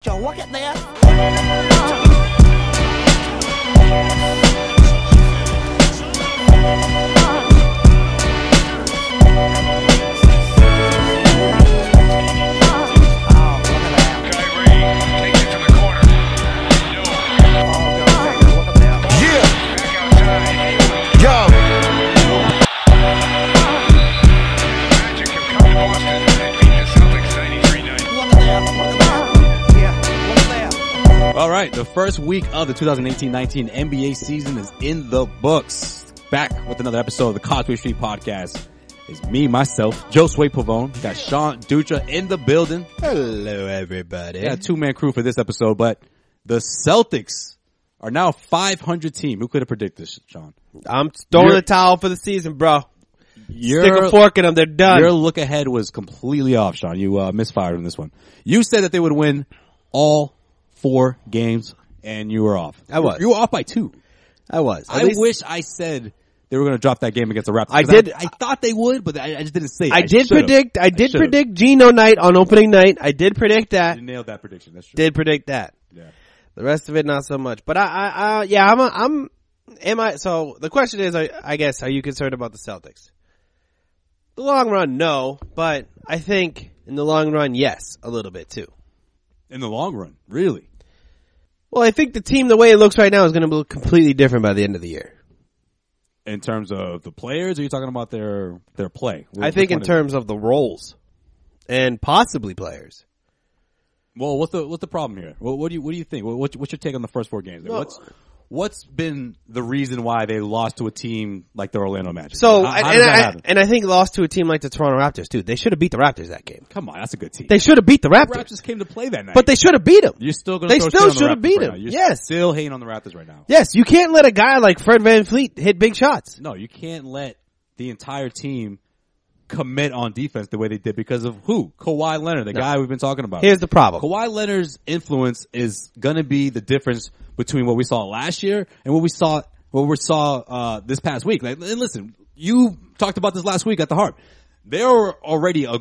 Joe, look at this. All right, the first week of the 2018-19 NBA season is in the books. Back with another episode of the Causeway Street Podcast. It's me, myself, Joe Sway Pavone. Got Sean Dutra in the building. Hello, everybody. Yeah, two-man crew for this episode, but the Celtics are now a 500 team. Who could have predicted this, Sean? I'm throwing the towel for the season, bro. Stick a fork in them. They're done. Your look ahead was completely off, Sean. You misfired on this one. You said that they would win all 4 games, and you were off. I was. You were off by 2. I was. I wish I said they were going to drop that game against the Raptors. I thought they would, but I just didn't say it. I did predict Geno night on opening night. I did predict that. You nailed that prediction. That's true. Did predict that. Yeah. The rest of it, not so much. But so the question is, I guess, are you concerned about the Celtics? The long run, no, but I think in the long run, yes, a little bit too. In the long run, really? Well, I think the team, the way it looks right now, is going to look completely different by the end of the year. In terms of the players, or are you talking about their play? I think in terms of the roles and possibly players. Well, what's the problem here? What do you think? What's your take on the first 4 games? No. What's been the reason why they lost to a team like the Orlando Magic? So, how does that happen? And I think lost to a team like the Toronto Raptors too. They should have beat the Raptors that game. Come on, that's a good team. They should have beat the Raptors. The Raptors came to play that night, but they should have beat them. You're still going to. They still should have beat them. You're still hating on the Raptors right now. Yes, you can't let a guy like Fred VanVleet hit big shots. No, you can't let the entire team commit on defense the way they did because of who? Kawhi Leonard, the guy we've been talking about. Here's the problem. Kawhi Leonard's influence is going to be the difference between what we saw last year and what we saw this past week. Like, and listen, you talked about this last week at the Harp. They were already a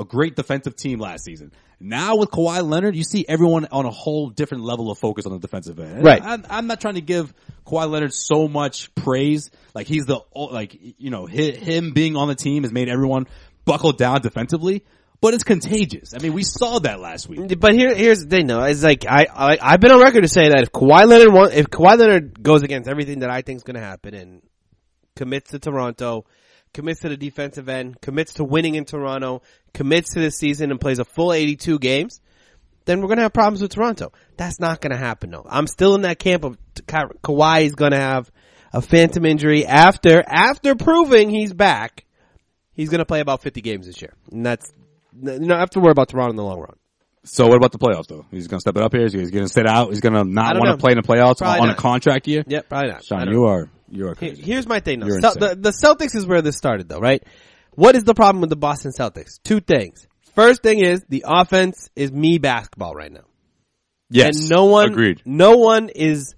great defensive team last season. Now with Kawhi Leonard, you see everyone on a whole different level of focus on the defensive end. Right. I'm not trying to give Kawhi Leonard so much praise. Like him being on the team has made everyone buckle down defensively. But it's contagious. I mean, we saw that last week. But here's the thing, though. It's like I've been on record to say that if Kawhi Leonard goes against everything that I think is going to happen and commits to Toronto, commits to the defensive end, commits to winning in Toronto, commits to this season and plays a full 82 games, then we're going to have problems with Toronto. That's not going to happen, though. I'm still in that camp of Kawhi is going to have a phantom injury after proving he's back. He's going to play about 50 games this year, and that's. You don't have to worry about Toronto in the long run. So what about the playoffs, though? He's going to step it up here? He's going to sit out? He's going to not want to play in the playoffs on a contract year? Yep, probably not. Sean, you are crazy. Here's my thing, though. The Celtics is where this started, though, right? What is the problem with the Boston Celtics? 2 things. First thing is the offense is me basketball right now. Yes, and agreed. No one is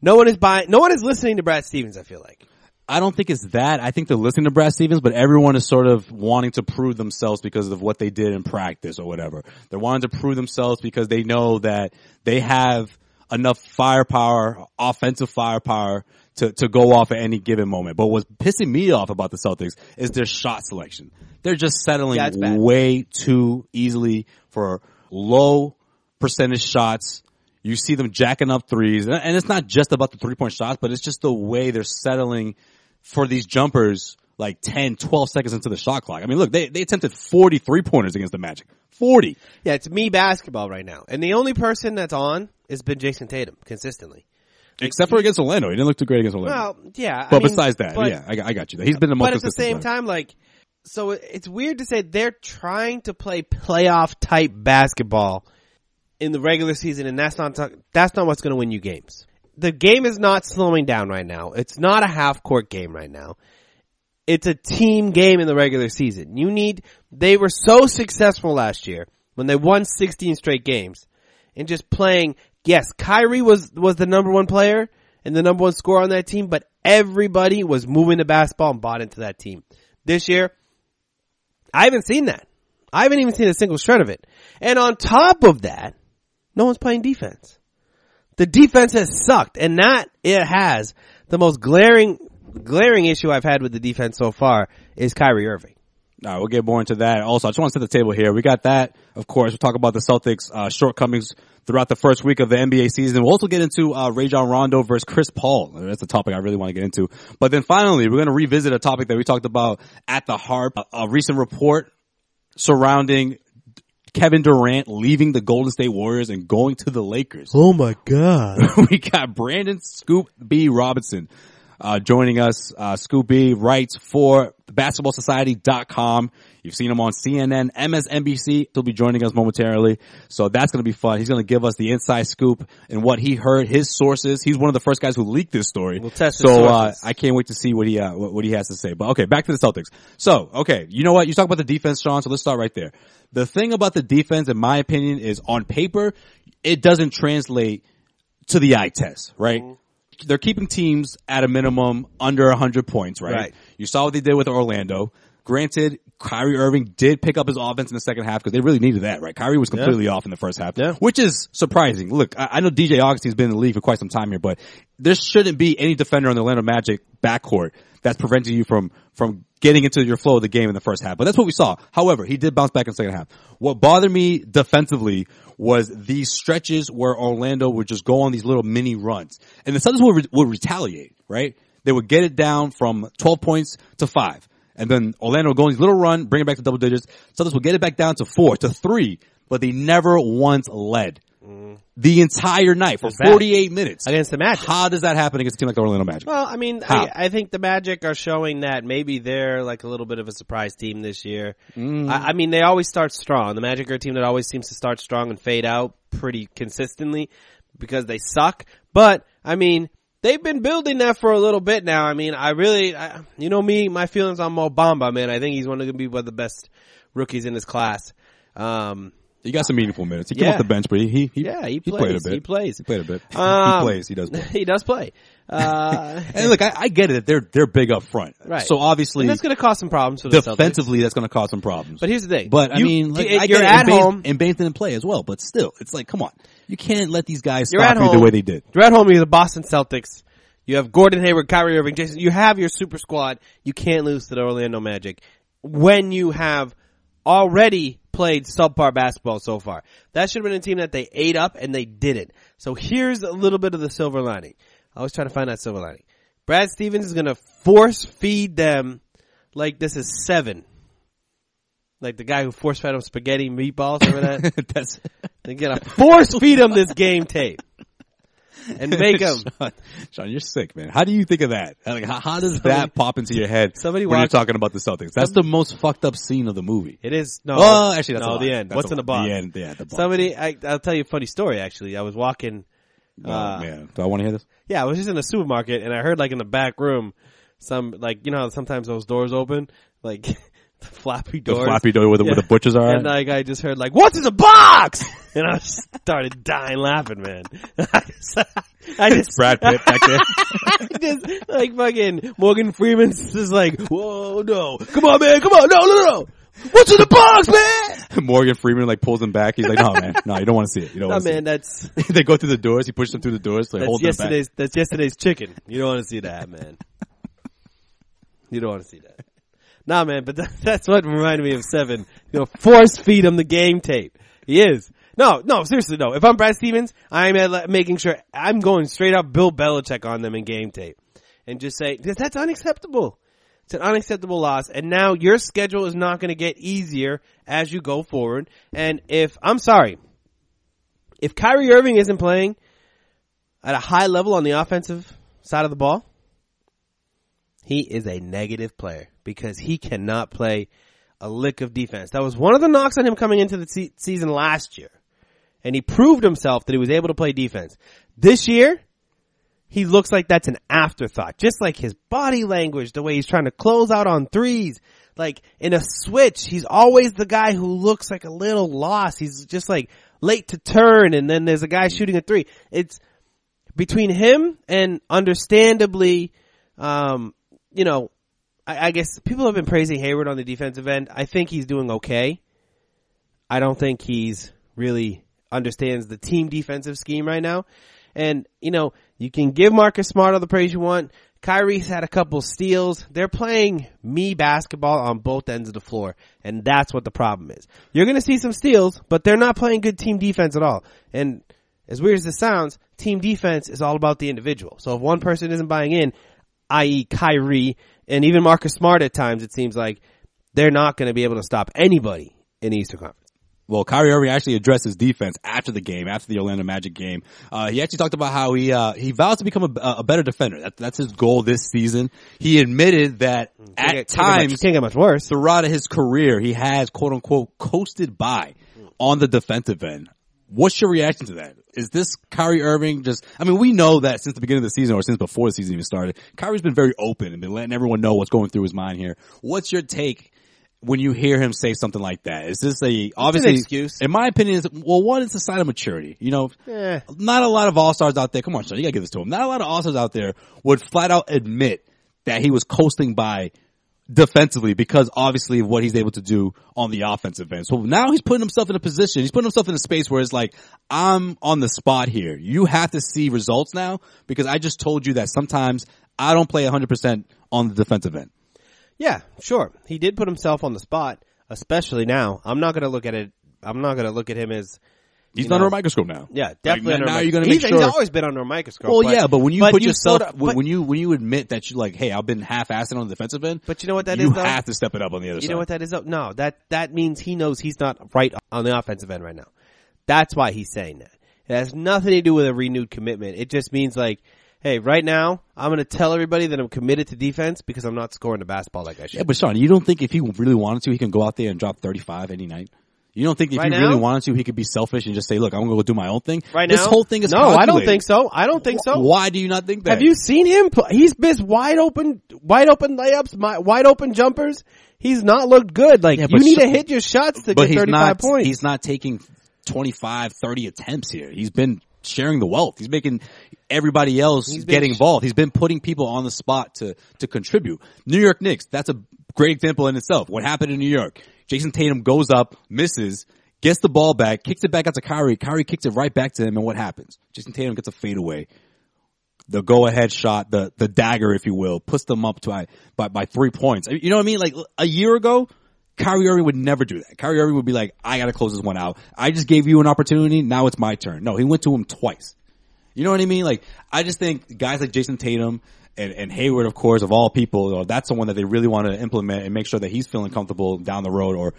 listening to Brad Stevens, I feel like. I don't think it's that. I think they're listening to Brad Stevens, but everyone is sort of wanting to prove themselves because of what they did in practice or whatever. They're wanting to prove themselves because they know that they have enough firepower, offensive firepower, to go off at any given moment. But what's pissing me off about the Celtics is their shot selection. They're just settling way too easily for low percentage shots. You see them jacking up threes. And it's not just about the 3-point shots, but it's just the way they're settling for these jumpers like 10, 12 seconds into the shot clock. I mean, look, they attempted 40 3-pointers against the Magic. 40. Yeah, it's me basketball right now. And the only person that's on has been Jason Tatum consistently. Except for against Orlando. He didn't look too great against Orlando. Well, yeah. But besides that, yeah, I got you. He's been the most consistent. But at the same time, like, so it's weird to say they're trying to play playoff type basketball in the regular season, and that's not what's going to win you games. The game is not slowing down right now. It's not a half-court game right now. It's a team game in the regular season. They were so successful last year when they won 16 straight games and just playing. Yes, Kyrie was the number 1 player and the number 1 scorer on that team, but everybody was moving the basketball and bought into that team. This year, I haven't seen that. I haven't even seen a single shred of it. And on top of that, No one's playing defense. The defense has sucked, and that it has. The most glaring issue I've had with the defense so far is Kyrie Irving. All right, we'll get more into that. Also, I just want to set the table here. We got that, of course. We'll talk about the Celtics' shortcomings throughout the first week of the NBA season. We'll also get into Rajon Rondo versus Chris Paul. That's a topic I really want to get into. But then finally, we're going to revisit a topic that we talked about at the Harp, a recent report surrounding Kevin Durant leaving the Golden State Warriors and going to the Lakers. Oh my God. We got Brandon Scoop B. Robinson joining us. Scoop B writes for basketballsociety.com. You've seen him on CNN, MSNBC. He'll be joining us momentarily. So that's going to be fun. He's going to give us the inside scoop and what he heard, his sources. He's one of the first guys who leaked this story. We'll test his sources. I can't wait to see what he has to say. But okay, back to the Celtics. So, okay, you know what? You talk about the defense, Sean, so let's start right there. The thing about the defense, in my opinion, is on paper, it doesn't translate to the eye test, right? Mm-hmm. They're keeping teams at a minimum under 100 points, right? You saw what they did with Orlando. Granted, Kyrie Irving did pick up his offense in the second half because they really needed that, right? Kyrie was completely off in the first half, which is surprising. Look, I know DJ Augustine's been in the league for quite some time here, but there shouldn't be any defender on the Orlando Magic backcourt that's preventing you from getting into your flow of the game in the first half. But that's what we saw. However, he did bounce back in the second half. What bothered me defensively was these stretches where Orlando would just go on these little mini runs. And the Celtics would retaliate, right? They would get it down from 12 points to 5. And then Orlando would go on these little run, bring it back to double digits. Celtics would get it back down to 4, to 3, but they never once led. The entire night for 48 minutes. Against the Magic. How does that happen against a team like the Orlando Magic? Well, I mean, I think the Magic are showing that maybe they're like a little bit of a surprise team this year. I mean, they always start strong. The Magic are a team that always seems to start strong and fade out pretty consistently because they suck. But, I mean, they've been building that for a little bit now. I mean, you know me, my feelings on Mo Bamba, man. I think he's going to be one of the best rookies in his class. He got some meaningful minutes. He came off the bench, but he played a bit. He plays. He played a bit. He plays. He does play. He does play. And look, I get it. They're big up front. Right. So obviously. And that's going to cause some problems for the defensively, Celtics. that's going to cause some problems. But here's the thing. But I mean, like, you're at home. And Baines didn't play as well, but still, it's like, come on. You can't let these guys stop you the way they did. You're at home. You're the Boston Celtics. You have Gordon Hayward, Kyrie Irving, Jason. You have your super squad. You can't lose to the Orlando Magic when you have already played subpar basketball so far. That should have been a team that they ate up, and they didn't. So here's a little bit of the silver lining. I always try to find that silver lining. Brad Stevens is going to force feed them like this is 7. Like the guy who force fed them spaghetti and meatballs. Remember that? They're going to force feed them this game tape. And make them. Sean, you're sick, man. How do you think of that? Like, how does that pop into your head when you're talking about the Celtics? That's the most fucked up scene of the movie. It is. No. Well, actually, that's the end. What's in the box? The end. Yeah, the box. I'll tell you a funny story, actually. I was walking. Oh, man. Do I want to hear this? Yeah, I was just in a supermarket, and I heard, like, in the back room, like, you know how sometimes those doors open? Like, the flappy doors. The flappy door where the butchers are. And like I just heard like, "What's in the box?" And I started dying laughing, man. I just Brad Pitt back there. just like fucking Morgan Freeman's just like, "Whoa, no, come on, man, come on, no. What's in the box, man?" Morgan Freeman like pulls him back. He's like, "No, man, no, you don't want to see it. You don't want to see it." That's they go through the doors. He pushes them through the doors. So hold them back. That's yesterday's chicken. You don't want to see that, man. You don't want to see that. Nah, man, but that's what reminded me of 7. You know, force feed him the game tape. He is. No, seriously, no. If I'm Brad Stevens, I'm making sure I'm going straight up Bill Belichick on them in game tape. And just say, that's unacceptable. It's an unacceptable loss. And now your schedule is not going to get easier as you go forward. And if Kyrie Irving isn't playing at a high level on the offensive side of the ball, he is a negative player because he cannot play a lick of defense. That was one of the knocks on him coming into the season last year. And he proved himself that he was able to play defense. This year, he looks like that's an afterthought. Just like his body language, the way he's trying to close out on threes. Like in a switch, he's always the guy who looks like a little lost. He's just like late to turn and then there's a guy shooting a 3. It's between him and understandably, you know, I guess people have been praising Hayward on the defensive end. I think he's doing okay. I don't think he's really understands the team defensive scheme right now. And, you can give Marcus Smart all the praise you want. Kyrie's had a couple steals. They're playing me basketball on both ends of the floor. And that's what the problem is. You're going to see some steals, but they're not playing good team defense at all. And as weird as it sounds, team defense is all about the individual. So if one person isn't buying in, i.e. Kyrie, and even Marcus Smart at times, it seems like they're not going to be able to stop anybody in the Eastern Conference. Well, Kyrie Irving actually addressed his defense after the game, after the Orlando Magic game. He actually talked about how he vows to become a better defender. That's his goal this season. He admitted that at times, can't get much worse. Throughout his career, he has quote unquote coasted by on the defensive end. What's your reaction to that? Is this Kyrie Irving we know that since the beginning of the season or since before the season even started, Kyrie's been very open and been letting everyone know what's going through his mind here. What's your take when you hear him say something like that? Is this obviously, an excuse? In my opinion, one, it's a sign of maturity. Not a lot of all-stars out there. Come on, Sean, you gotta give this to him. Not a lot of all-stars out there would flat out admit that he was coasting by defensively because obviously of what he's able to do on the offensive end. So now he's putting himself in a position, he's putting himself in a space where it's like, I'm on the spot here. You have to see results now because I just told you that sometimes I don't play 100% on the defensive end. Yeah, sure. He did put himself on the spot, especially now. I'm not going to look at him as he's under a microscope now. Yeah, definitely under a microscope. You're going to make sure. He's always been under a microscope. Well, but when you put yourself, when you admit that you're like, hey, I've been half-assing on the defensive end. But you know what that is, though? You have to step it up on the other side. You know what that is though? No, that means he knows he's not right on the offensive end right now. That's why he's saying that. It has nothing to do with a renewed commitment. It just means like, hey, right now, I'm going to tell everybody that I'm committed to defense because I'm not scoring the basketball like I should. Yeah, but Sean, you don't think if he really wanted to, he can go out there and drop 35 any night? You don't think if he really wanted to, he could be selfish and just say, look, I'm going to go do my own thing? Right now? This whole thing is No, calculated. I don't think so. Why do you not think that? Have you seen him? He's missed wide open layups, wide open jumpers. He's not looked good. Like, you need to hit your shots to get 35 points. He's not taking 25, 30 attempts here. He's been sharing the wealth. He's making everybody else getting involved. He's been putting people on the spot to contribute. New York Knicks, that's a great example in itself. What happened in New York? Jason Tatum goes up, misses, gets the ball back, kicks it back out to Kyrie. Kyrie kicks it right back to him, and what happens? Jason Tatum gets a fadeaway. The go-ahead shot, the dagger, if you will, puts them up by 3 points. You know what I mean? Like, a year ago, Kyrie Irving would never do that. Kyrie Irving would be like, I gotta close this one out. I just gave you an opportunity, now it's my turn. No, he went to him twice. You know what I mean? Like, I just think guys like Jason Tatum and Hayward, of course, of all people, that's the one that they really want to implement and make sure that he's feeling comfortable down the road or,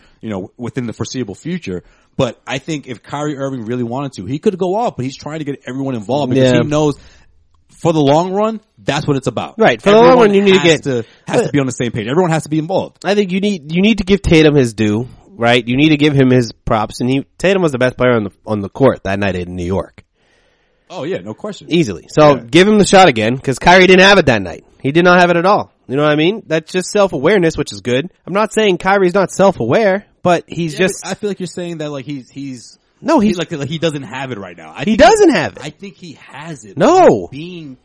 within the foreseeable future. But I think if Kyrie Irving really wanted to, he could go off, but he's trying to get everyone involved because he knows for the long run, that's what it's about. Right. For the long run, you need has to be on the same page. Everyone has to be involved. I think you need to give Tatum his due, right? You need to give him his props, and Tatum was the best player on the court that night in New York. Oh yeah, no question. Easily. So give him the shot again, because Kyrie didn't have it that night. He did not have it at all. You know what I mean? That's just self-awareness, which is good. I'm not saying Kyrie's not self-aware, but he's just. I feel like you're saying that like he's. No, he's like he doesn't have it right now. He doesn't have it. I think he has it. No. He's being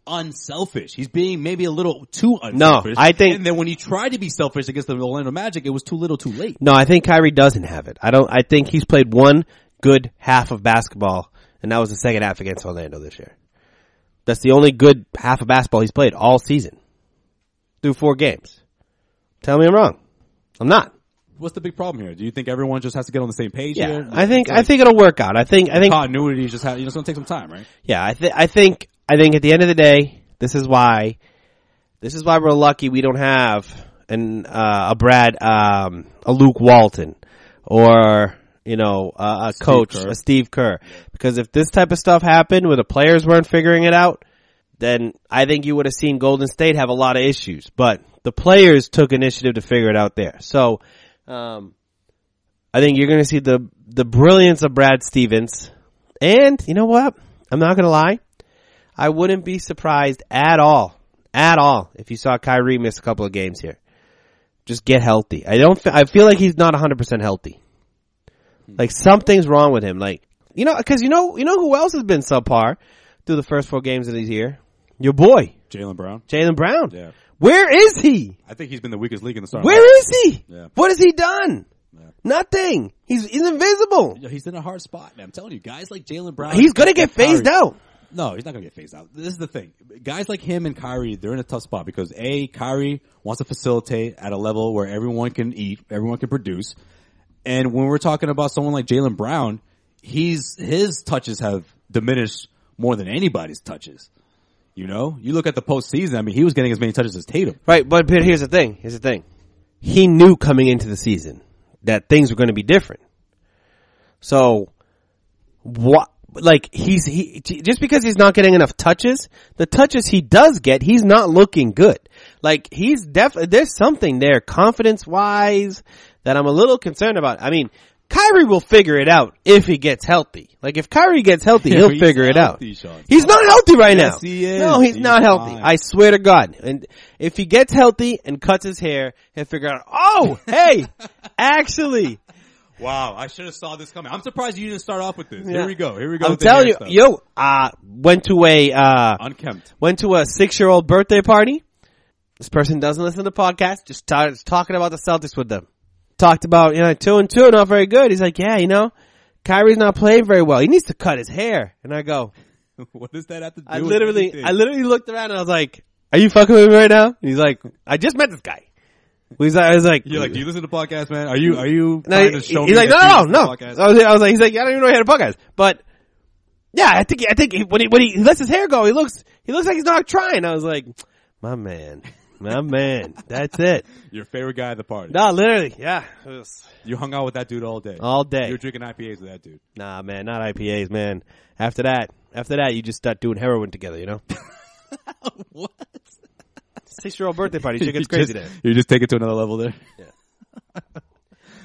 unselfish. He's being maybe a little too unselfish. No, I think. And then when he tried to be selfish against the Orlando Magic, it was too little too late. No, I think Kyrie doesn't have it. I think he's played one good half of basketball, and that was the second half against Orlando this year. That's the only good half of basketball he's played all season. Through 4 games. Tell me I'm wrong. I'm not. What's the big problem here? Do you think everyone just has to get on the same page here? I think it'll work out. I think continuity is just it's going to take some time, right? Yeah, I think at the end of the day, this is why we're lucky we don't have a Luke Walton or a coach, a Steve Kerr. Because if this type of stuff happened where the players weren't figuring it out, then I think you would have seen Golden State have a lot of issues. But the players took initiative to figure it out there. So, I think you're going to see the brilliance of Brad Stevens. And you know what? I'm not going to lie. I wouldn't be surprised at all, if you saw Kyrie miss a couple of games here. Just get healthy. I feel like he's not 100% healthy. Like something's wrong with him. Like, cause you know who else has been subpar through the first 4 games of the year? Your boy. Jaylen Brown. Yeah. Where is he? I think he's been the weakest league in the start. Where is he? Yeah. What has he done? Yeah. Nothing. He's invisible. He's in a hard spot, man. I'm telling you, guys like Jaylen Brown. He's going to get phased out. No, he's not going to get phased out. This is the thing. Guys like him and Kyrie, they're in a tough spot because Kyrie wants to facilitate at a level where everyone can eat, everyone can produce. And when we're talking about someone like Jaylen Brown, his touches have diminished more than anybody's touches. You know, you look at the postseason. I mean, he was getting as many touches as Tatum. Right, but here's the thing. He knew coming into the season that things were going to be different. So, what? Like he just because he's not getting enough touches, the touches he does get, he's not looking good. Like he's there's something there, confidence wise, that I'm a little concerned about. I mean, Kyrie will figure it out if he gets healthy. Like if Kyrie gets healthy, he'll figure it out. Sean. He's not healthy right now. He is. No, he's not healthy. Fine. I swear to God. And if he gets healthy and cuts his hair, he'll figure out, oh, hey, actually. Wow, I should have saw this coming. I'm surprised you didn't start off with this. Yeah. Here we go. I'm telling you, went to a unkempt. Went to a 6-year-old birthday party. This person doesn't listen to the podcast. Just talking about the Celtics with them. Talked about 2-2, not very good. He's like, yeah, Kyrie's not playing very well. He needs to cut his hair. And I go, what does that have to do? I literally looked around and I was like, are you fucking with me right now? And he's like, I just met this guy. I was like, you're like, do you listen to podcasts, man? Are you trying to show me? He's like, no. I was like, he's like, I don't even know he had a podcast. But yeah, I think when he lets his hair go, he looks like he's not trying. I was like, my man, that's it. Your favorite guy at the party? No, literally, yeah. You hung out with that dude all day. All day. You were drinking IPAs with that dude. Nah, man, not IPAs, man. After that, you just start doing heroin together, What? 6-year-old birthday party. Shit gets crazy there. You just take it to another level there. Yeah.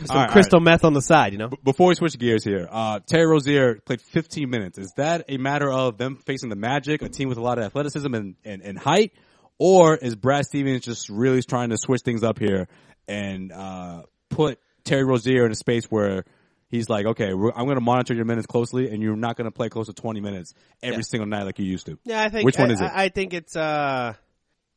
Some crystal meth on the side, Before we switch gears here, Terry Rozier played 15 minutes. Is that a matter of them facing the Magic, a team with a lot of athleticism and height, or is Brad Stevens just really trying to switch things up here and put Terry Rozier in a space where he's like, okay, I'm going to monitor your minutes closely, and you're not going to play close to 20 minutes every single night like you used to? Yeah, I think. Which one is it? I think it's.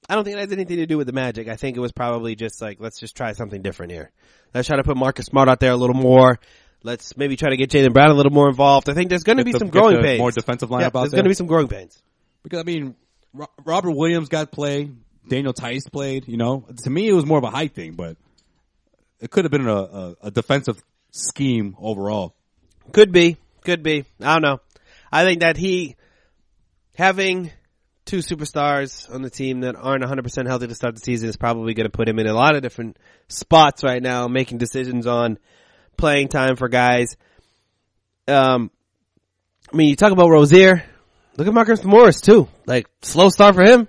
I don't think it has anything to do with the Magic. I think it was probably just like, let's just try something different here. Let's try to put Marcus Smart out there a little more. Let's maybe try to get Jaylen Brown a little more involved. I think there's going to be some growing pains. More defensive lineup out there. There's going to be some growing pains. Because, I mean, Robert Williams got play. Daniel Tice played, To me, it was more of a height thing, but it could have been a defensive scheme overall. Could be. I don't know. I think that having two superstars on the team that aren't 100% healthy to start the season is probably going to put him in a lot of different spots right now, making decisions on playing time for guys. I mean, you talk about Rozier. Look at Marcus Morris too. Like, slow start for him.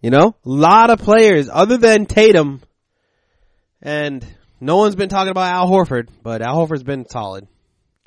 A lot of players other than Tatum, and no one's been talking about Al Horford, but Al Horford's been solid.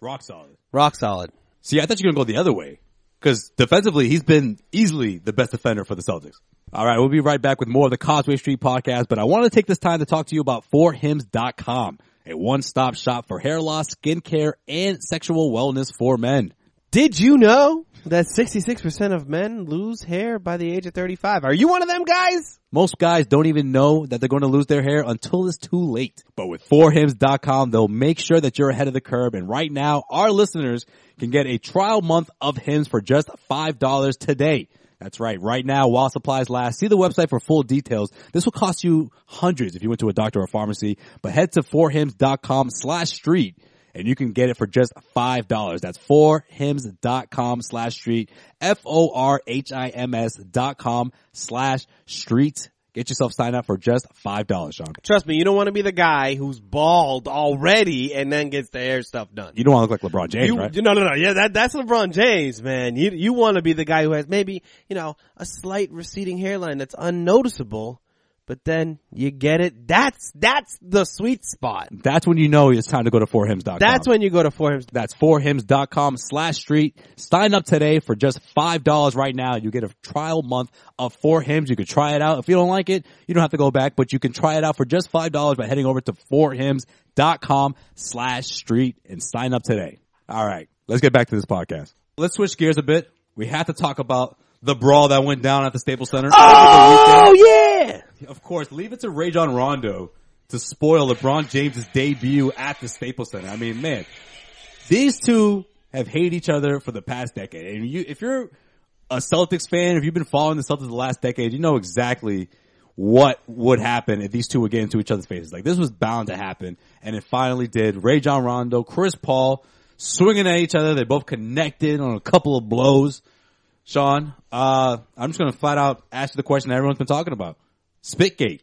Rock solid. See, I thought you were going to go the other way. Because defensively, he's been easily the best defender for the Celtics. All right, we'll be right back with more of the Causeway Street podcast, but I want to take this time to talk to you about 4hims.com, a one-stop shop for hair loss, skincare, and sexual wellness for men. Did you know that 66% of men lose hair by the age of 35? Are you one of them guys? Most guys don't even know that they're going to lose their hair until it's too late. But with 4hims.com, they'll make sure that you're ahead of the curve. And right now, our listeners can get a trial month of Hims for just $5 today. That's right. Right now, while supplies last, see the website for full details. This will cost you hundreds if you went to a doctor or pharmacy. But head to 4hims.com/street. And you can get it for just $5. That's 4hims.com/street. FORHIMS.com/street. Get yourself signed up for just $5, Sean. Trust me, you don't want to be the guy who's bald already and then gets the hair stuff done. You don't want to look like LeBron James, right? No. Yeah, that's LeBron James, man. You want to be the guy who has maybe, a slight receding hairline that's unnoticeable. But then you get it. That's the sweet spot. That's when you know it's time to go to 4hims.com. That's when you go to 4hims. That's 4hims.com/street. Sign up today for just $5 right now. You get a trial month of 4hims. You can try it out. If you don't like it, you don't have to go back, but you can try it out for just $5 by heading over to 4hims.com/street and sign up today. All right. Let's get back to this podcast. Let's switch gears a bit. We have to talk about the brawl that went down at the Staples Center. Oh, yeah! Of course, leave it to Rajon Rondo to spoil LeBron James' debut at the Staples Center. I mean, man, these two have hated each other for the past decade. And if you're a Celtics fan, if you've been following the Celtics the last decade, you know exactly what would happen if these two would get into each other's faces. Like, this was bound to happen, and it finally did. Rajon Rondo, Chris Paul, swinging at each other. They both connected on a couple of blows. Sean, I'm just going to flat out ask you the question that everyone's been talking about. Spitgate.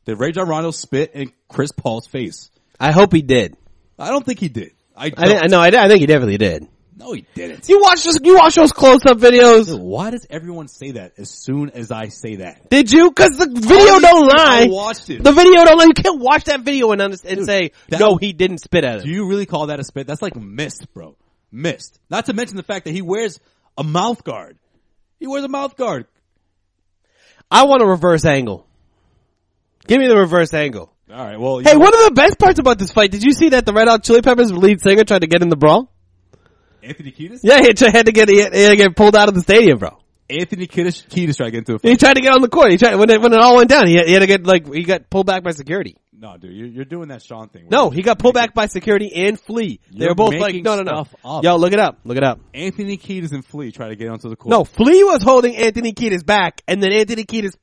Did Rajon Rondo spit in Chris Paul's face? I hope he did. I don't think he did. I think he definitely did. No, he didn't. You watch those close-up videos? Dude, why does everyone say that as soon as I say that? Did you? Because the video don't lie. I watched it. The video don't lie. You can't watch that video and say, no, he didn't spit at it. Do you really call that a spit? That's like mist, bro. Mist. Not to mention the fact that he wears a mouth guard. He wears a mouth guard. I want a reverse angle. Give me the reverse angle. All right, well. Hey, one of the best parts about this fight, did you see that the Red Hot Chili Peppers lead singer tried to get in the brawl? Anthony Kiedis? Yeah, he had to get pulled out of the stadium, bro. Anthony Kiedis tried to get into a fight. He tried to get on the court. When it all went down, he had to get he got pulled back by security. No, dude, you're doing that Sean thing. No, he got pulled back by security and Flea. They were both like, no. Yo, look it up. Anthony Kiedis and Flea tried to get onto the court. No, Flea was holding Anthony Kiedis back, and then Anthony Kiedis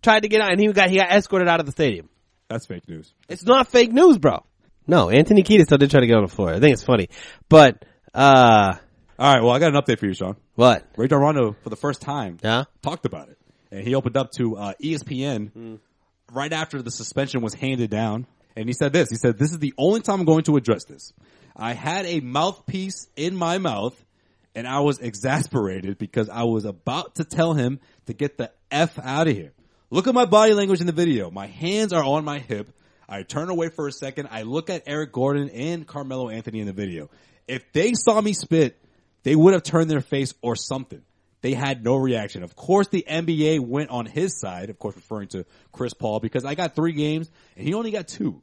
tried to get out, and he got escorted out of the stadium. That's fake news. It's not fake news, bro. No, Anthony Kiedis still did try to get on the floor. I think it's funny, but all right, well, I got an update for you, Sean. What? Rajon Rondo, for the first time, Yeah? talked about it. And he opened up to ESPN right after the suspension was handed down. And he said this. He said, "This is the only time I'm going to address this. I had a mouthpiece in my mouth, and I was exasperated because I was about to tell him to get the F out of here. Look at my body language in the video. My hands are on my hip. I turn away for a second. I look at Eric Gordon and Carmelo Anthony in the video. If they saw me spit, they would have turned their face or something. They had no reaction. Of course, the NBA went on his side, of course, referring to Chris Paul, because I got 3 games and he only got 2.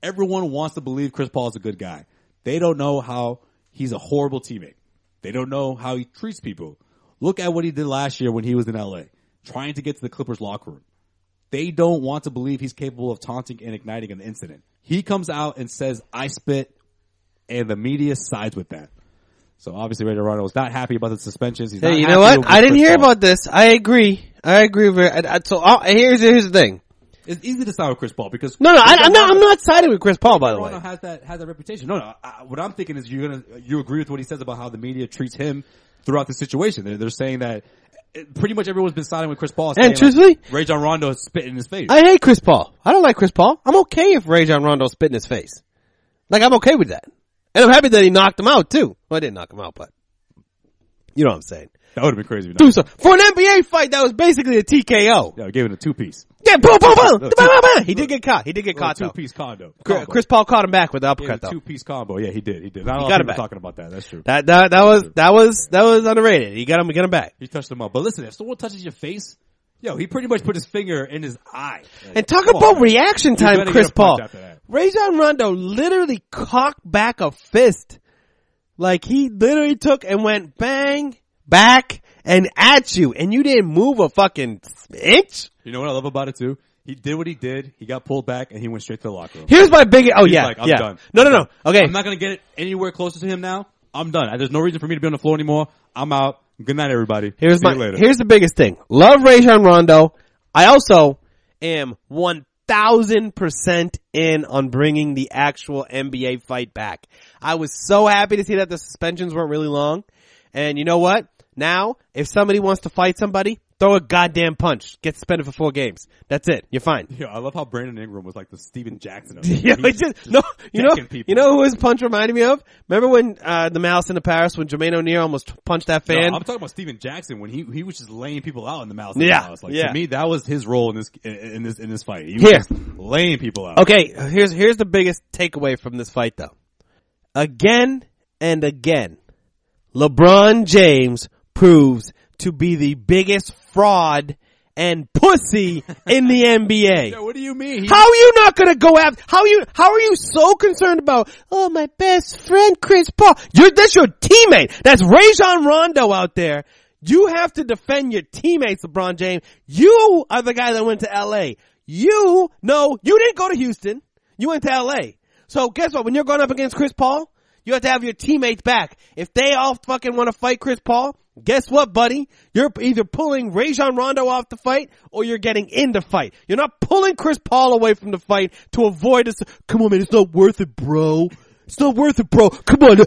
Everyone wants to believe Chris Paul is a good guy. They don't know how he's a horrible teammate. They don't know how he treats people. Look at what he did last year when he was in LA, trying to get to the Clippers locker room. They don't want to believe he's capable of taunting and igniting an incident. He comes out and says, I spit, and the media sides with that. So obviously Rajon Rondo was not happy about the suspensions. He's you know what? I didn't hear about this. I agree. So here's the thing. It's easy to side with Chris Paul because I'm not siding with Chris Paul, by the way. Rondo has that reputation. What I'm thinking is you agree with what he says about how the media treats him throughout the situation. They're saying that pretty much everyone's been siding with Chris Paul. And truthfully, Rajon Rondo is spitting in his face. I hate Chris Paul. I don't like Chris Paul. I'm okay if Rajon Rondo spit in his face. I'm okay with that. And I'm happy that he knocked him out too. Well, I didn't knock him out, but you know what I'm saying. That would have been crazy. Do so. For an NBA fight, that was basically a TKO. Yeah, I gave it a 2-piece. Yeah, boom, boom, boom. He did get caught. Though. 2-piece combo. Chris Paul caught him back with the uppercut, though. 2-piece combo. Yeah, he did. Not he a lot got of him people back. talking about that. That's true. That was underrated. He got him back. He touched him up. But listen, if someone touches your face, he pretty much put his finger in his eye. And talk about reaction time, Chris Paul. Rajon Rondo literally cocked back a fist. He literally took and went bang, back, and at you, and you didn't move a fucking inch. You know what I love about it too? He did what he did. He got pulled back, and he went straight to the locker room. Here's my big. Oh, He's yeah, like, I'm yeah. done. No. Okay, I'm not gonna get anywhere closer to him now. I'm done. There's no reason for me to be on the floor anymore. I'm out. Good night, everybody. Here's See you later. Here's the biggest thing. Love Rajon Rondo. I also am 1,000% in on bringing the actual NBA fight back. I was so happy to see that the suspensions weren't really long. And you know what? Now, if somebody wants to fight somebody, throw a goddamn punch. Get suspended for 4 games. That's it. You're fine. Yeah, I love how Brandon Ingram was like the Steven Jackson of You know who his punch reminded me of? Remember when the Malice in the Paris, when Jermaine O'Neal almost punched that fan? No, I'm talking about Steven Jackson when he was just laying people out in the Malice in the Paris. To me, that was his role in this fight. He was just laying people out. Okay, here's the biggest takeaway from this fight, though. Again and again, LeBron James proves to be the biggest fraud and pussy in the NBA. Yeah, what do you mean? How are you not gonna go after? How are you so concerned about? Oh, my best friend Chris Paul. That's your teammate. That's Rajon Rondo out there. You have to defend your teammates, LeBron James. You are the guy that went to LA. you didn't go to Houston. You went to LA. So guess what? When you're going up against Chris Paul, you have to have your teammates back. If they all fucking want to fight Chris Paul, guess what, buddy? You're either pulling Rajon Rondo off the fight or you're getting in the fight. You're not pulling Chris Paul away from the fight to avoid this. Come on, man. It's not worth it, bro. It's not worth it, bro. Come on.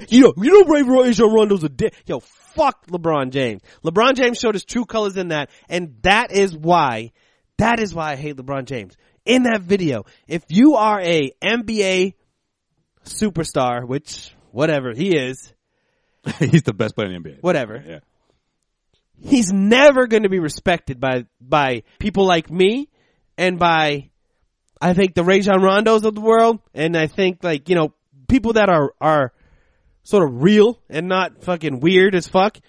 You know Rajon Rondo's a dick. Yo, fuck LeBron James. LeBron James showed his true colors in that, and that is why I hate LeBron James. In that video, if you are a NBA superstar, which whatever he is, he's the best player in the NBA. Whatever. Yeah. He's never going to be respected by people like me and by, I think, the Rajon Rondos of the world. And I think, like, you know, people that are sort of real and not fucking weird as fuck.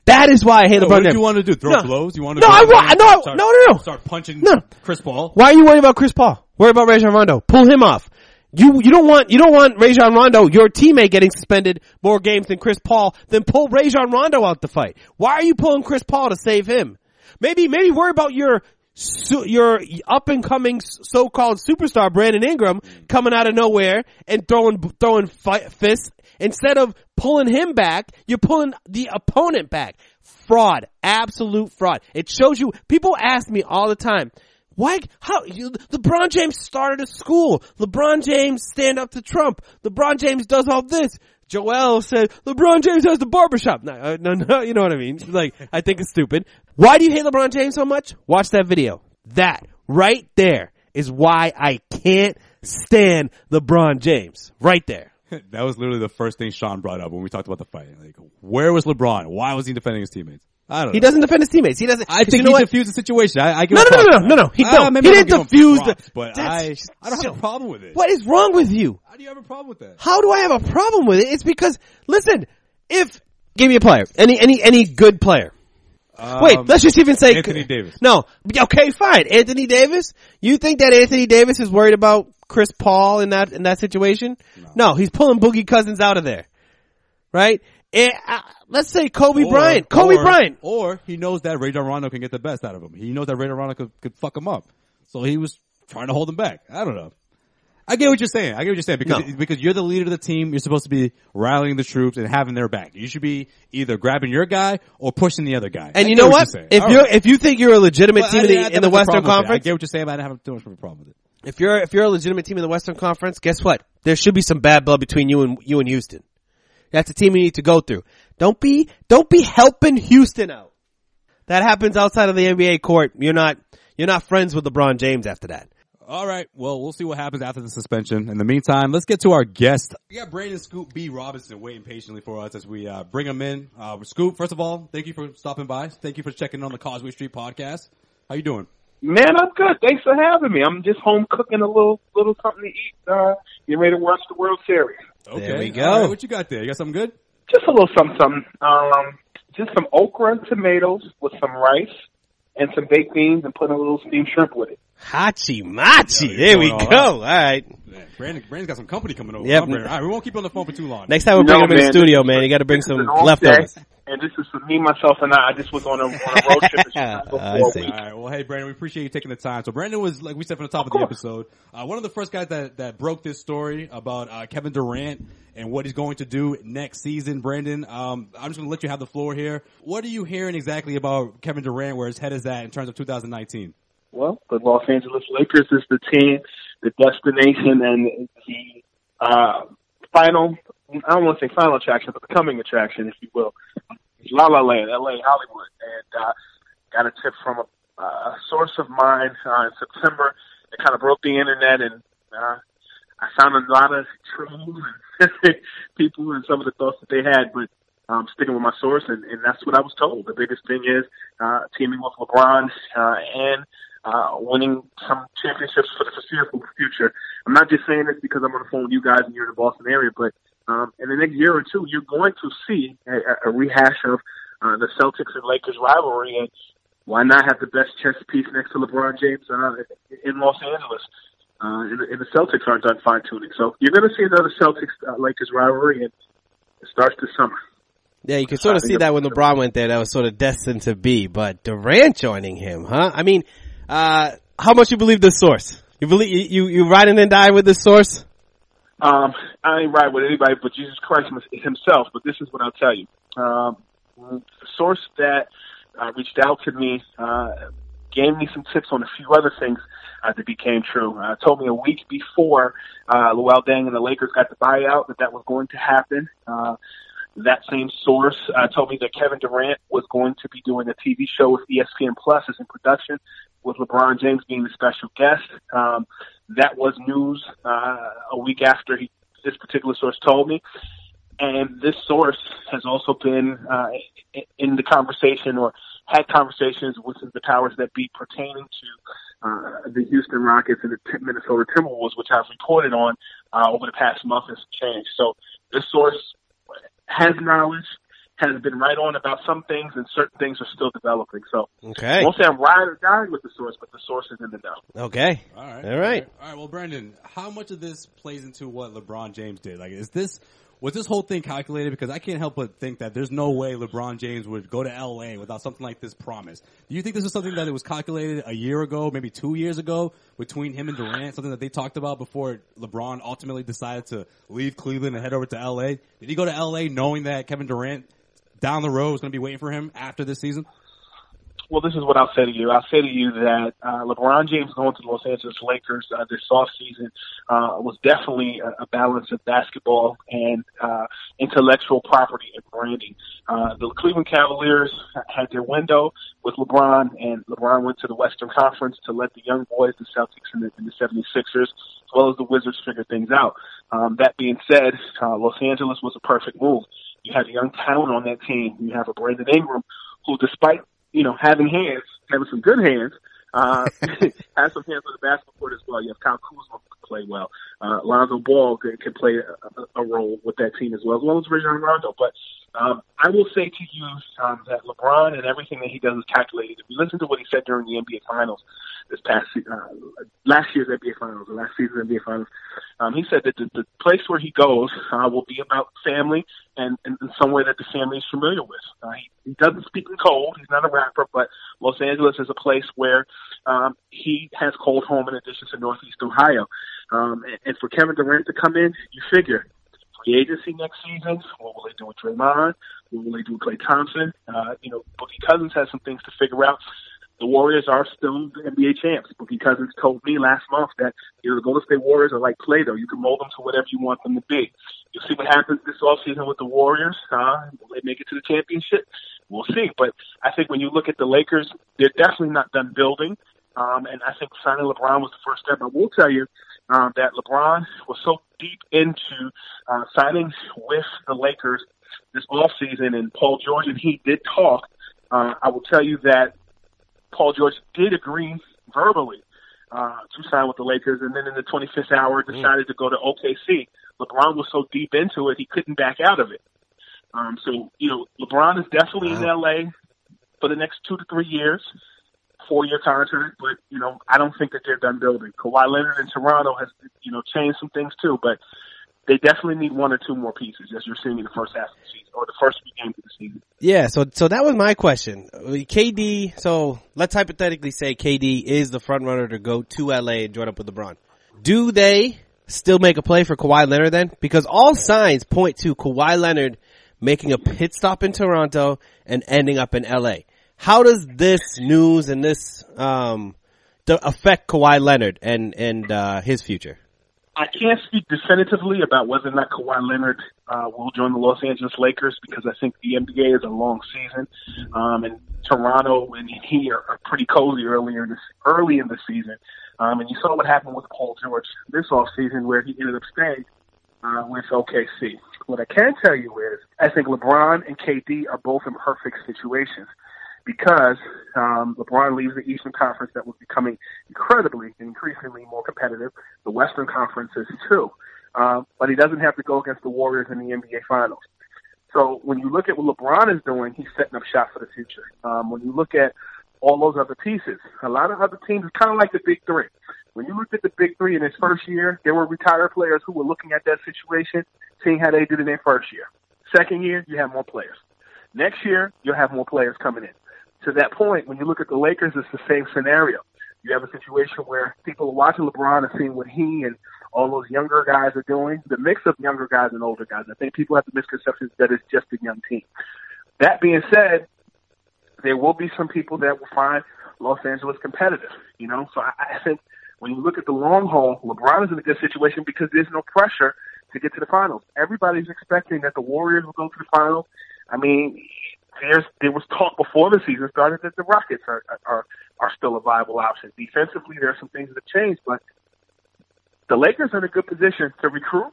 That is why I hate LeBron James. What do you want to do? Throw blows? You want to No. Start punching Chris Paul? Why are you worried about Chris Paul? Worry about Rajon Rondo. Pull him off. You don't want Rajon Rondo, your teammate, getting suspended more games than Chris Paul. Then pull Rajon Rondo out the fight. Why are you pulling Chris Paul to save him? Maybe worry about your up and coming so-called superstar Brandon Ingram coming out of nowhere and throwing fists. Instead of pulling him back, you're pulling the opponent back. Fraud. Absolute fraud. It shows you, people ask me all the time, LeBron James started a school. LeBron James stand up to Trump. LeBron James does all this. Joel said, LeBron James has the barbershop. No, you know what I mean? Like, I think it's stupid. Why do you hate LeBron James so much? Watch that video. That right there is why I can't stand LeBron James. Right there. That was literally the first thing Sean brought up when we talked about the fight. Like, where was LeBron? Why was he defending his teammates? I don't know. He doesn't defend his teammates. He doesn't. I think he defused the situation. I give No. He didn't defuse but I don't have a problem with it. What is wrong with you? How do you have a problem with that? How do I have a problem with it? It's because, listen, give me a player. Any good player. Wait, let's just even say Anthony Davis. No. Okay, fine. Anthony Davis? You think that Anthony Davis is worried about Chris Paul in that situation? No, he's pulling Boogie Cousins out of there. Right? Let's say Kobe Bryant. Or he knows that Rajon Rondo can get the best out of him. He knows that Rajon Rondo could fuck him up. So he was trying to hold him back. I don't know. I get what you're saying. Because you're the leader of the team. You're supposed to be rallying the troops and having their back. You should be either grabbing your guy or pushing the other guy. And you know what? If you think you're a legitimate team in the Western Conference, I get what you're saying, but I don't have too much of a problem with it. If you're a legitimate team in the Western Conference, guess what? There should be some bad blood between you and Houston. That's a team you need to go through. Don't be helping Houston out. That happens outside of the NBA court. You're not friends with LeBron James after that. All right. Well, we'll see what happens after the suspension. In the meantime, let's get to our guest. We got Brandon Scoop B. Robinson waiting patiently for us as we bring him in. Scoop, first of all, thank you for stopping by. Thank you for checking on the Causeway Street podcast. How you doing? Man, I'm good. Thanks for having me. I'm just home cooking a little something to eat. Getting ready to watch the World Series. Okay. There we go. All right, what you got there? You got something good? Just a little something. Just some okra and tomatoes with some rice and some baked beans and putting a little steamed shrimp with it. Hachi machi. There we go. All right. Man, Brandon's got some company coming over. Yep. All right, we won't keep you on the phone for too long. Next time we bring him in the studio, man, you got to bring some leftovers. And this is for me, myself, and I just was on a road trip. I see. All right. Well, hey, Brandon, we appreciate you taking the time. So Brandon was, like we said from the top of the episode, one of the first guys that broke this story about Kevin Durant and what he's going to do next season. Brandon, I'm just going to let you have the floor here. What are you hearing exactly about Kevin Durant, where his head is at in terms of 2019? Well, the Los Angeles Lakers is the team, the destination, and the final, I don't want to say final attraction, but the coming attraction, if you will. It's La La Land, LA, Hollywood. And got a tip from a source of mine in September that kind of broke the internet, and I found a lot of trolls and people and some of the thoughts that they had, but sticking with my source, and that's what I was told. The biggest thing is teaming with LeBron and winning some championships for the foreseeable future. I'm not just saying this because I'm on the phone with you guys and you're in the Boston area, but in the next year or two, you're going to see a rehash of the Celtics and Lakers rivalry, and why not have the best chess piece next to LeBron James in Los Angeles? And the Celtics aren't done fine-tuning. So you're going to see another Celtics-Lakers rivalry, and it starts this summer. Yeah, you can sort of see that when LeBron went there, that was sort of destined to be. But Durant joining him, huh? I mean, How much you believe this source? You believe you riding and dying with this source? I ain't right with anybody but Jesus Christ himself, but this is what I'll tell you. The source that reached out to me gave me some tips on a few other things that became true. Told me a week before Luol Deng and the Lakers got the buyout that was going to happen. That same source told me that Kevin Durant was going to be doing a TV show with ESPN Plus as in production, with LeBron James being the special guest. That was news a week after this particular source told me. And this source has also been in the conversation or had conversations with the powers that be pertaining to the Houston Rockets and the Minnesota Timberwolves, which I've reported on over the past month and some change. So this source has knowledge, has been right on about some things, and certain things are still developing. So I won't say I'm ride or die with the source, but the source is in the know. Okay. All right. All right. Well, Brendan, how much of this plays into what LeBron James did? Like, was this whole thing calculated? Because I can't help but think that there's no way LeBron James would go to L.A. without something like this promised. Do you think this is something that it was calculated a year ago, maybe 2 years ago, between him and Durant, something that they talked about before LeBron ultimately decided to leave Cleveland and head over to L.A.? Did he go to L.A. knowing that Kevin Durant down the road was going to be waiting for him after this season? Well, this is what I'll say to you. I'll say to you that LeBron James going to the Los Angeles Lakers this offseason was definitely a balance of basketball and intellectual property and branding. The Cleveland Cavaliers had their window with LeBron, and LeBron went to the Western Conference to let the young boys, the Celtics and the 76ers, as well as the Wizards, figure things out. That being said, Los Angeles was a perfect move. You had a young talent on that team. You have a Brandon Ingram who, despite having some good hands, has some hands on the basketball court as well. You have Kyle Kuzma who can play well. Lonzo Ball can play a role with that team as well as Rajon Rondo. But I will say to you that LeBron and everything that he does is calculated. If you listen to what he said during the NBA Finals last year's NBA Finals, the last season's NBA Finals, he said that the place where he goes will be about family and some way that the family is familiar with. He doesn't speak in code. He's not a rapper, but Los Angeles is a place where he has called home in addition to Northeast Ohio. And for Kevin Durant to come in, you figure free agency next season, what will they do with Draymond? What will they do with Klay Thompson? Boogie Cousins has some things to figure out. The Warriors are still the NBA champs. Boogie Cousins told me last month that the Golden State Warriors are like Play-Doh. You can mold them to whatever you want them to be. You'll see what happens this offseason with the Warriors. Will they make it to the championship? We'll see. But I think when you look at the Lakers, they're definitely not done building. And I think signing LeBron was the first step. I will tell you that LeBron was so deep into signing with the Lakers this offseason, and Paul George and he did talk. I will tell you that Paul George did agree verbally to sign with the Lakers, and then in the 25th hour decided to go to OKC. LeBron was so deep into it, he couldn't back out of it. LeBron is definitely in L.A. for the next 2 to 3 years, 4-year contract, but, I don't think that they're done building. Kawhi Leonard in Toronto has, changed some things too, but they definitely need 1 or 2 more pieces, as you're seeing in the first half of the season, or the first few games of the season. Yeah, so that was my question. KD, so let's hypothetically say KD is the front runner to go to LA and join up with LeBron. Do they still make a play for Kawhi Leonard then? Because all signs point to Kawhi Leonard making a pit stop in Toronto and ending up in LA. How does this news and this affect Kawhi Leonard and his future? I can't speak definitively about whether or not Kawhi Leonard will join the Los Angeles Lakers, because I think the NBA is a long season, and Toronto and he are pretty cozy early in the season. And you saw what happened with Paul George this offseason, where he ended up staying with OKC. What I can tell you is I think LeBron and KD are both in perfect situations, because LeBron leaves the Eastern Conference that was becoming increasingly more competitive. The Western Conference is too. But he doesn't have to go against the Warriors in the NBA Finals. So when you look at what LeBron is doing, he's setting up shop for the future. When you look at all those other pieces, a lot of other teams, it's kind of like the Big Three. When you looked at the Big Three in his first year, there were retired players who were looking at that situation, seeing how they did in their first year. Second year, you have more players. Next year, you'll have more players coming in. To that point, when you look at the Lakers, it's the same scenario. You have a situation where people are watching LeBron and seeing what he and all those younger guys are doing. The mix of younger guys and older guys. I think people have the misconception that it's just a young team. That being said, there will be some people that will find Los Angeles competitive, you know? So I think when you look at the long haul, LeBron is in a good situation because there's no pressure to get to the finals. Everybody's expecting that the Warriors will go to the finals. I mean, there was talk before the season started that the Rockets are still a viable option. Defensively, there are some things that have changed, but the Lakers are in a good position to recruit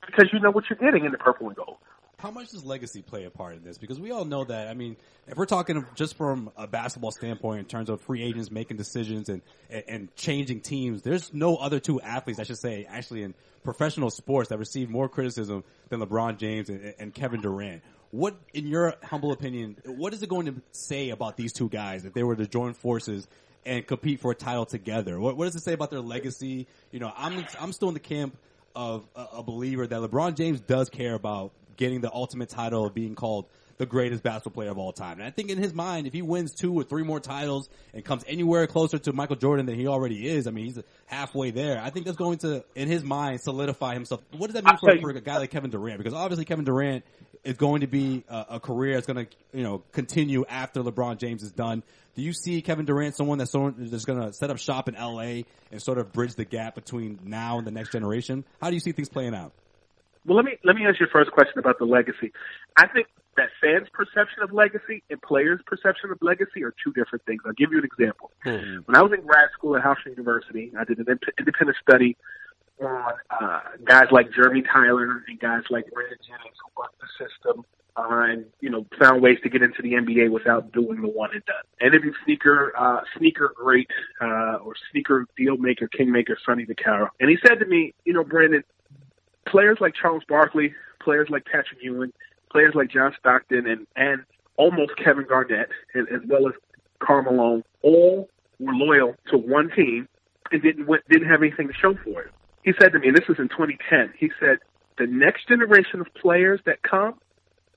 because you know what you're getting in the purple and gold. How much does legacy play a part in this? Because we all know that, I mean, if we're talking just from a basketball standpoint in terms of free agents making decisions and changing teams, there's no other two athletes, I should say, actually in professional sports that receive more criticism than LeBron James and Kevin Durant. What, in your humble opinion, what is it going to say about these two guys if they were to join forces and compete for a title together? What does it say about their legacy? You know, I'm still in the camp of a believer that LeBron James does care about getting the ultimate title of being called the greatest basketball player of all time. And I think in his mind, if he wins 2 or 3 more titles and comes anywhere closer to Michael Jordan than he already is, I mean, he's halfway there. I think that's going to, in his mind, solidify himself. What does that mean for a guy like Kevin Durant? Because obviously Kevin Durant is going to be a career that's going to, you know, continue after LeBron James is done. Do you see Kevin Durant someone that's going to set up shop in LA and sort of bridge the gap between now and the next generation? How do you see things playing out? Well, let me ask your first question about the legacy. I think that fans' perception of legacy and players' perception of legacy are two different things. I'll give you an example. Mm-hmm. When I was in grad school at Hofstra University, I did an independent study on guys like Jeremy Tyler and guys like Brandon Jennings who bucked the system and, you know, found ways to get into the NBA without doing the one and done. I interviewed sneaker great or sneaker deal maker, kingmaker, Sonny Vaccaro. And he said to me, you know, Brandon, players like Charles Barkley, players like Patrick Ewing, players like John Stockton and almost Kevin Garnett, as well as Karl Malone, all were loyal to one team and didn't have anything to show for it. He said to me, and this was in 2010, he said, the next generation of players that come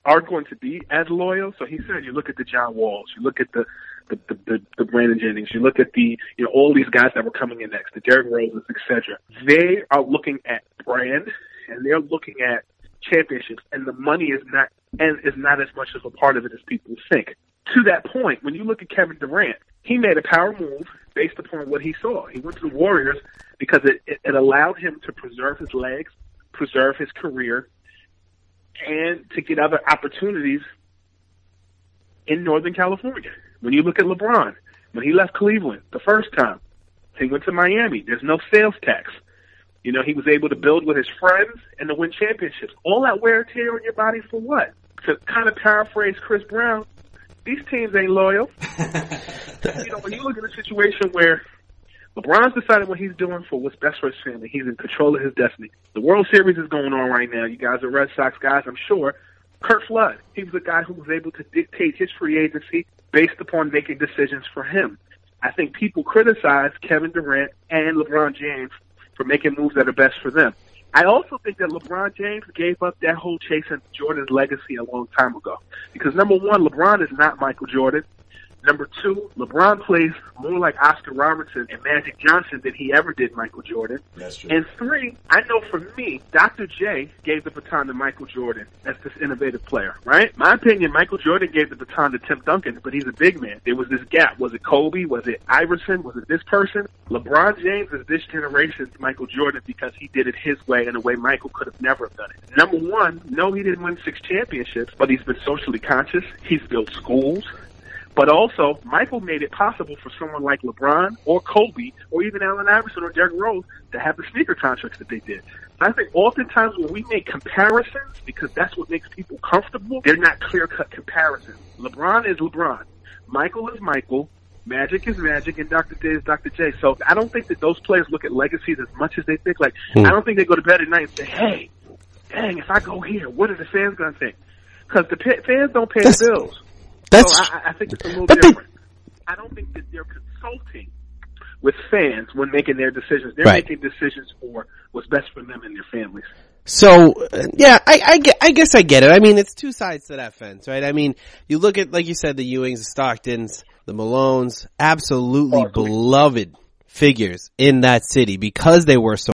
are going to be as loyal. So he said, you look at the John Walls, you look at the Brandon Jennings, you look at all these guys that were coming in next, the Derrick Roses, etc. They are looking at brand and they're looking at championships, and the money is not as much of a part of it as people think. To that point, when you look at Kevin Durant, he made a power move based upon what he saw. He went to the Warriors because it allowed him to preserve his legs, preserve his career, and to get other opportunities in Northern California. When you look at LeBron, when he left Cleveland the first time, he went to Miami. There's no sales tax. You know, he was able to build with his friends and to win championships. All that wear and tear on your body for what? To kind of paraphrase Chris Brown, these teams ain't loyal. You know, when you look at a situation where LeBron's decided what he's doing for what's best for his family, he's in control of his destiny. The World Series is going on right now. You guys are Red Sox guys, I'm sure. Kurt Flood, he was a guy who was able to dictate his free agency based upon making decisions for him. I think people criticize Kevin Durant and LeBron James for making moves that are best for them. I also think that LeBron James gave up that whole chasing Jordan's legacy a long time ago. Because number one, LeBron is not Michael Jordan. Number two, LeBron plays more like Oscar Robertson and Magic Johnson than he ever did Michael Jordan. That's true. And three, I know for me, Dr. J gave the baton to Michael Jordan as this innovative player, right? My opinion, Michael Jordan gave the baton to Tim Duncan, but he's a big man. There was this gap. Was it Kobe? Was it Iverson? Was it this person? LeBron James is this generation's Michael Jordan because he did it his way in a way Michael could have never done it. Number one, no, he didn't win 6 championships, but he's been socially conscious. He's built schools. But also, Michael made it possible for someone like LeBron or Kobe or even Allen Iverson or Derrick Rose to have the sneaker contracts that they did. I think oftentimes when we make comparisons, because that's what makes people comfortable, they're not clear-cut comparisons. LeBron is LeBron. Michael is Michael. Magic is Magic, and Dr. J is Dr. J. So I don't think that those players look at legacies as much as they think. Like, I don't think they go to bed at night and say, hey, dang, if I go here, what are the fans going to think? Because the fans don't pay the bills. So I think it's a little different. I don't think that they're consulting with fans when making their decisions. They're making decisions for what's best for them and their families. So, yeah, I guess I get it. I mean, it's two sides to that fence, right? I mean, you look at, like you said, the Ewings, the Stocktons, the Malones, absolutely beloved figures in that city because they were so